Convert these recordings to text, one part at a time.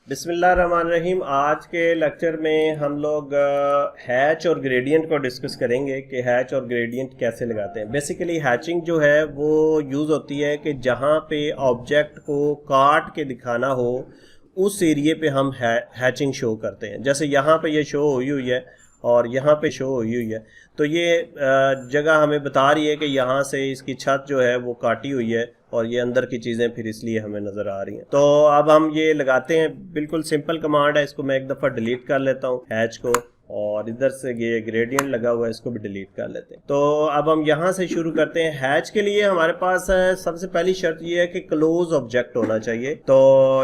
बिस्मिल्लाहिर्रहमानिर्रहीम। आज के लेक्चर में हम लोग हैच और ग्रेडियंट को डिस्कस करेंगे कि हैच और ग्रेडियंट कैसे लगाते हैं। बेसिकली हैचिंग जो है वो यूज़ होती है कि जहाँ पे ऑब्जेक्ट को काट के दिखाना हो उस एरिए पे हम हैचिंग शो करते हैं। जैसे यहाँ पे ये शो हुई हुई है और यहाँ पे शो हुई हुई है, तो ये जगह हमें बता रही है कि यहाँ से इसकी छत जो है वो काटी हुई है और ये अंदर की चीज़ें फिर इसलिए हमें नज़र आ रही हैं। तो अब हम ये लगाते हैं, बिल्कुल सिंपल कमांड है। इसको मैं एक दफ़ा डिलीट कर लेता हूँ हैच को, और इधर से ये ग्रेडियंट लगा हुआ है इसको भी डिलीट कर लेते हैं। तो अब हम यहाँ से शुरू करते हैं। हैच के लिए हमारे पास सबसे पहली शर्त ये है कि क्लोज ऑब्जेक्ट होना चाहिए। तो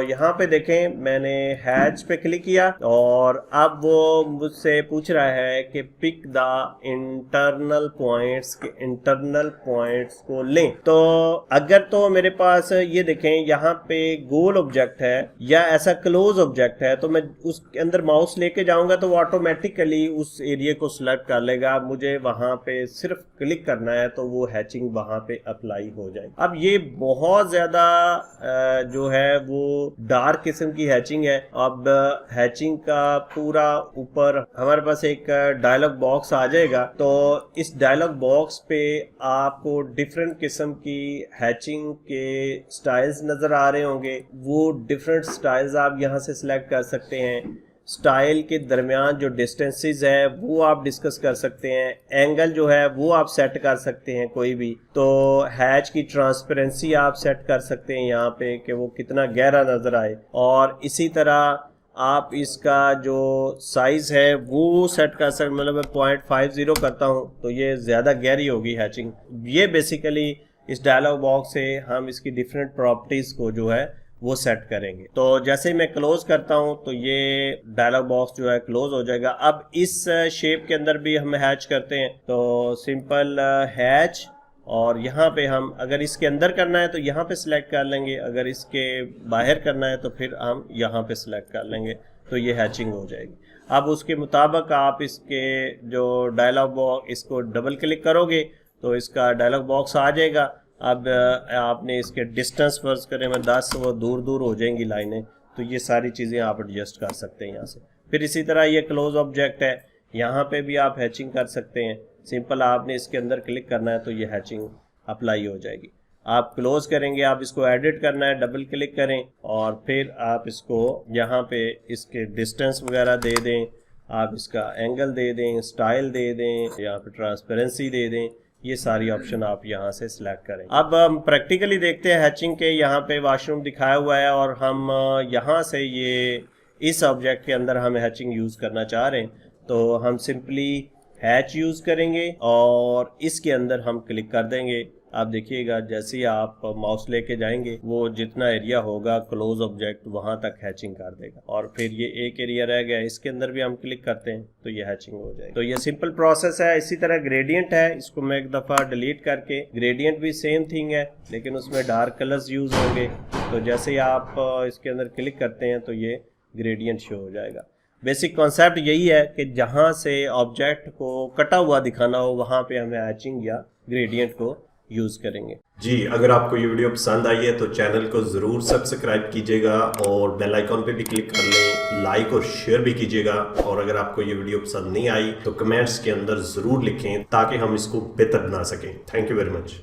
यहाँ पे देखें, मैंने हैच पे क्लिक किया और अब वो मुझसे पूछ रहा है कि पिक द इंटरनल पॉइंट्स, के इंटरनल पॉइंट्स को लें। तो अगर तो मेरे पास ये देखें यहाँ पे गोल ऑब्जेक्ट है या ऐसा क्लोज ऑब्जेक्ट है, तो मैं उसके अंदर माउस लेके जाऊंगा तो वो ऑटोमेटिकली उस एरिया को सिलेक्ट कर लेगा। मुझे वहां पे सिर्फ क्लिक करना है तो वो हैचिंग वहां पे अप्लाई हो जाएगी। अब ये बहुत ज्यादा जो है वो डार्क किस्म की हैचिंग है। अब हैचिंग का पूरा ऊपर हमारे पास एक डायलॉग बॉक्स आ जाएगा। तो इस डायलॉग बॉक्स पे आपको डिफरेंट किस्म की हैचिंग के स्टाइल्स नजर आ रहे होंगे। वो डिफरेंट स्टाइल्स आप यहाँ से सिलेक्ट कर सकते हैं। स्टाइल के दरमियान जो डिस्टेंसेस है वो आप डिस्कस कर सकते हैं। एंगल जो है वो आप सेट कर सकते हैं कोई भी। तो हैच की ट्रांसपेरेंसी आप सेट कर सकते हैं यहाँ पे कि वो कितना गहरा नजर आए, और इसी तरह आप इसका जो साइज है वो सेट कर सकते। मतलब मैं 0.50 करता हूँ तो ये ज़्यादा गहरी होगी हैचिंग। ये बेसिकली इस डायलॉग बॉक्स से हम इसकी डिफरेंट प्रॉपर्टीज़ को जो है वो सेट करेंगे। तो जैसे ही मैं क्लोज करता हूं तो ये डायलॉग बॉक्स जो है क्लोज हो जाएगा। अब इस शेप के अंदर भी हम हैच करते हैं, तो सिंपल हैच, और यहाँ पे हम अगर इसके अंदर करना है तो यहाँ पे सिलेक्ट कर लेंगे, अगर इसके बाहर करना है तो फिर हम यहाँ पे सिलेक्ट कर लेंगे, तो ये हैचिंग हो जाएगी। अब उसके मुताबिक आप इसके जो डायलॉग बॉक्स, इसको डबल क्लिक करोगे तो इसका डायलॉग बॉक्स आ जाएगा। अब आपने इसके डिस्टेंस फर्ज करें मैं 10, वो दूर दूर हो जाएंगी लाइनें, तो ये सारी चीज़ें आप एडजस्ट कर सकते हैं यहाँ से। फिर इसी तरह ये क्लोज ऑब्जेक्ट है, यहाँ पे भी आप हैचिंग कर सकते हैं। सिंपल आपने इसके अंदर क्लिक करना है तो ये हैचिंग अप्लाई हो जाएगी। आप क्लोज करेंगे, आप इसको एडिट करना है, डबल क्लिक करें और फिर आप इसको यहाँ पे इसके डिस्टेंस वगैरह दे दें, आप इसका एंगल दे दें, स्टाइल दे दें, यहाँ पे ट्रांसपेरेंसी दे दें। ये सारी ऑप्शन आप यहाँ से सिलेक्ट करें। अब हम प्रैक्टिकली देखते हैं हैचिंग के। यहाँ पे वॉशरूम दिखाया हुआ है और हम यहाँ से ये इस ऑब्जेक्ट के अंदर हम हैचिंग यूज़ करना चाह रहे हैं, तो हम सिंपली हैच यूज़ करेंगे और इसके अंदर हम क्लिक कर देंगे। आप देखिएगा जैसे ही आप माउस लेके जाएंगे वो जितना एरिया होगा क्लोज ऑब्जेक्ट वहां तक हैचिंग कर देगा। और फिर ये एक एरिया रह गया, इसके अंदर भी हम क्लिक करते हैं तो ये हैचिंग हो जाएगी। तो ये सिंपल प्रोसेस है। इसी तरह ग्रेडियंट है, इसको मैं एक दफ़ा डिलीट करके, ग्रेडियंट भी सेम थिंग है लेकिन उसमें डार्क कलर्स यूज़ होंगे। तो जैसे ही आप इसके अंदर क्लिक करते हैं तो ये ग्रेडियंट शो हो जाएगा। बेसिक कॉन्सेप्ट यही है कि जहाँ से ऑब्जेक्ट को कटा हुआ दिखाना हो वहाँ पे हमें हैचिंग या ग्रेडियंट को यूज़ करेंगे। जी, अगर आपको ये वीडियो पसंद आई है तो चैनल को ज़रूर सब्सक्राइब कीजिएगा और बेल आइकॉन पे भी क्लिक कर लें, लाइक और शेयर भी कीजिएगा। और अगर आपको ये वीडियो पसंद नहीं आई तो कमेंट्स के अंदर ज़रूर लिखें ताकि हम इसको बेहतर बना सकें। Thank you very much.